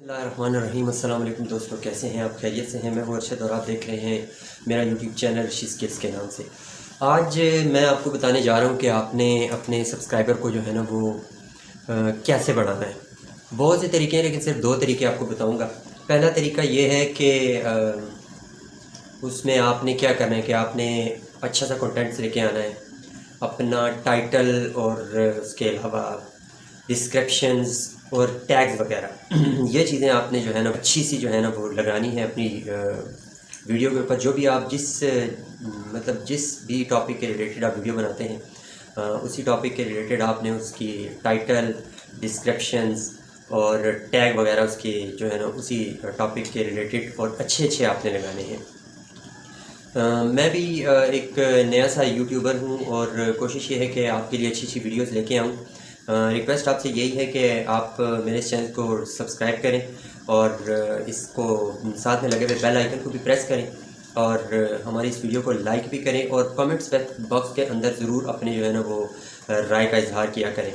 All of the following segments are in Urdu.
Bismillahirrahmanirrahim। السلام علیکم دوستوں، کیسے ہیں آپ؟ خیریت سے ہیں؟ میں ہوں ارشد اور آپ دیکھ رہے ہیں میرا یوٹیوب چینل رشید اسکلز کے نام سے۔ آج میں آپ کو بتانے جا رہا ہوں کہ آپ نے اپنے سبسکرائبر کو جو ہے نا وہ کیسے بڑھانا ہے۔ بہت سے طریقے ہیں لیکن صرف دو طریقے آپ کو بتاؤں گا۔ پہلا طریقہ یہ ہے کہ اس میں آپ نے کیا کرنا ہے کہ آپ نے اچھا سا کنٹینٹس لے کے آنا ہے، اپنا ٹائٹل اور اس کے علاوہ ڈسکرپشنز اور ٹیگز وغیرہ یہ چیزیں آپ نے جو ہے نا اچھی سی جو ہے نا وہ لگانی ہے اپنی ویڈیو کے اوپر۔ جو بھی آپ جس بھی ٹاپک کے ریلیٹڈ آپ ویڈیو بناتے ہیں اسی ٹاپک کے ریلیٹڈ آپ نے اس کی ٹائٹل، ڈسکرپشنز اور ٹیگ وغیرہ اس کے جو ہے نا اسی ٹاپک کے ریلیٹڈ اور اچھے آپ نے لگانے ہیں۔ میں بھی ایک نیا سا یوٹیوبر ہوں اور کوشش یہ ہے کہ آپ کے لیے اچھی ویڈیوز لے کے آؤں۔ ریکویسٹ آپ سے یہی ہے کہ آپ میرے اس چینل کو سبسکرائب کریں اور اس کو ساتھ میں لگے ہوئے بیل آئیکن کو بھی پریس کریں اور ہماری اس ویڈیو کو لائک بھی کریں اور کمنٹس باکس کے اندر ضرور اپنے جو ہے نا وہ رائے کا اظہار کیا کریں۔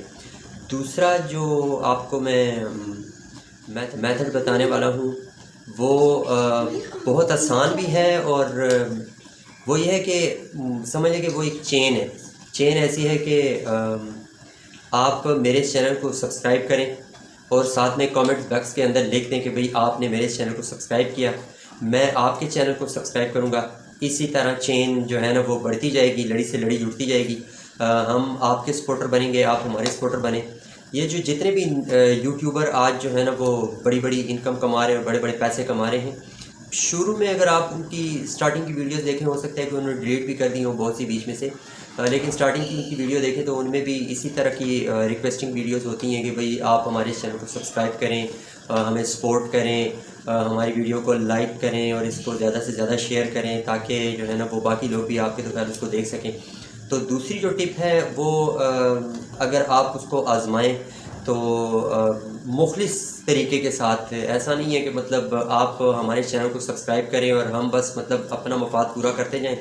دوسرا جو آپ کو میں میتھڈ بتانے والا ہوں وہ بہت آسان بھی ہے اور وہ یہ ہے کہ سمجھ لیں کہ وہ ایک چین ہے۔ چین ایسی ہے کہ آپ میرے اس چینل کو سبسکرائب کریں اور ساتھ میں کامنٹ باکس کے اندر لکھ دیں کہ بھئی آپ نے میرے اس چینل کو سبسکرائب کیا، میں آپ کے چینل کو سبسکرائب کروں گا۔ اسی طرح چین جو ہے نا وہ بڑھتی جائے گی، لڑی سے لڑی جڑتی جائے گی۔ ہم آپ کے سپورٹر بنیں گے، آپ ہمارے سپورٹر بنیں۔ یہ جو جتنے بھی یوٹیوبر آج جو ہے نا وہ بڑی انکم کما رہے ہیں اور بڑے پیسے کما رہے ہیں، شروع میں اگر آپ ان کی سٹارٹنگ کی ویڈیوز دیکھیں، ہو سکتا ہے کہ انہوں نے ڈیلیٹ بھی کر دی ہوں بہت سی بیچ میں سے، لیکن سٹارٹنگ کی ان کی ویڈیو دیکھیں تو ان میں بھی اسی طرح کی ریکویسٹنگ ویڈیوز ہوتی ہیں کہ بھئی آپ ہمارے اس چینل کو سبسکرائب کریں، ہمیں سپورٹ کریں، ہماری ویڈیو کو لائک کریں اور اس کو زیادہ سے زیادہ شیئر کریں تاکہ جو ہے نا وہ باقی لوگ بھی آپ کے دوکان اس کو دیکھ سکیں۔ تو دوسری جو ٹپ ہے وہ اگر آپ اس کو آزمائیں تو مخلص طریقے کے ساتھ، ایسا نہیں ہے کہ مطلب آپ ہمارے چینل کو سبسکرائب کریں اور ہم بس مطلب اپنا مفاد پورا کرتے جائیں،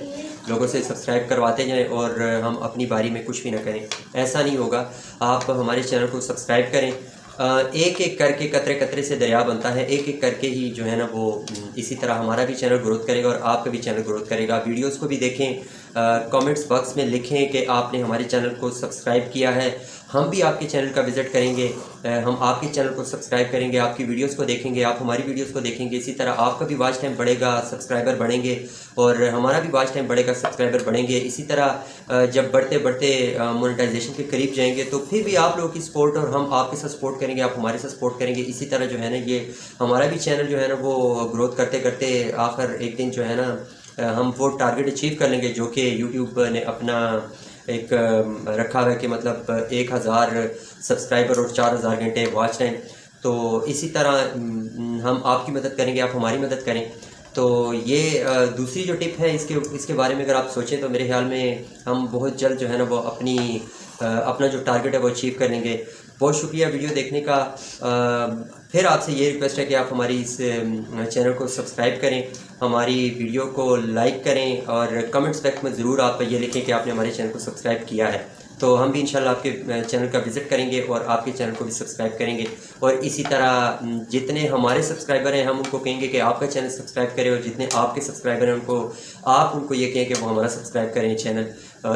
لوگوں سے سبسکرائب کرواتے جائیں اور ہم اپنی باری میں کچھ بھی نہ کریں۔ ایسا نہیں ہوگا۔ آپ ہمارے چینل کو سبسکرائب کریں، ایک کر کے قطرے سے دریا بنتا ہے، ایک کر کے ہی جو ہے نا وہ اسی طرح ہمارا بھی چینل گروتھ کرے گا اور آپ کا بھی چینل گروتھ کرے گا۔ ویڈیوز کو بھی دیکھیں، کامنٹس باکس میں لکھیں کہ آپ نے ہمارے چینل کو سبسکرائب کیا ہے، ہم بھی آپ کے چینل کا وزٹ کریں گے، ہم آپ کے چینل کو سبسکرائب کریں گے، آپ کی ویڈیوز کو دیکھیں گے، آپ ہماری ویڈیوز کو دیکھیں گے۔ اسی طرح آپ کا بھی واچ ٹائم بڑھے گا، سبسکرائبر بڑھیں گے اور ہمارا بھی واچ ٹائم بڑھے گا، سبسکرائبر بڑھیں گے۔ اسی طرح جب بڑھتے مونیٹائزیشن کے قریب جائیں گے تو پھر بھی آپ لوگوں کی سپورٹ اور ہم آپ کے ساتھ سپورٹ کریں گے، آپ ہمارے ساتھ سپورٹ کریں گے۔ اسی طرح جو ہے نا یہ ہمارا بھی چینل جو ہے نا وہ گروتھ کرتے آخر ایک دن جو ہے نا ہم وہ ٹارگٹ اچیو کر لیں گے جو کہ یوٹیوب نے اپنا ایک رکھا ہوا ہے کہ مطلب 1000 سبسکرائبر اور 4000 گھنٹے واچ ٹائم۔ تو اسی طرح ہم آپ کی مدد کریں گے، آپ ہماری مدد کریں۔ تو یہ دوسری جو ٹپ ہے اس کے بارے میں اگر آپ سوچیں تو میرے خیال میں ہم بہت جلد جو ہے نا وہ اپنا جو ٹارگٹ ہے وہ اچیو کر لیں گے۔ بہت شکریہ ویڈیو دیکھنے کا۔ پھر آپ سے یہ ریکویسٹ ہے کہ آپ ہماری اس چینل کو سبسکرائب کریں، ہماری ویڈیو کو لائک کریں اور کمنٹس باکس میں ضرور آپ یہ لکھیں کہ آپ نے ہمارے چینل کو سبسکرائب کیا ہے۔ تو ہم بھی انشاءاللہ آپ کے چینل کا وزٹ کریں گے اور آپ کے چینل کو بھی سبسکرائب کریں گے اور اسی طرح جتنے ہمارے سبسکرائبر ہیں ہم ان کو کہیں گے کہ آپ کا چینل سبسکرائب کریں اور جتنے آپ کے سبسکرائبر ہیں آپ ان کو یہ کہیں کہ وہ ہمارا سبسکرائب کریں چینل۔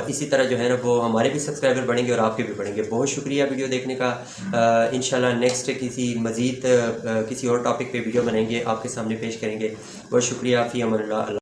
اسی طرح جو ہے نا وہ ہمارے بھی سبسکرائبر بڑھیں گے اور آپ کے بھی بڑھیں گے۔ بہت شکریہ ویڈیو دیکھنے کا۔ انشاءاللہ نیکسٹ کسی اور ٹاپک پہ ویڈیو بنائیں گے، آپ کے سامنے پیش کریں گے۔ بہت شکریہ، فی امان اللہ۔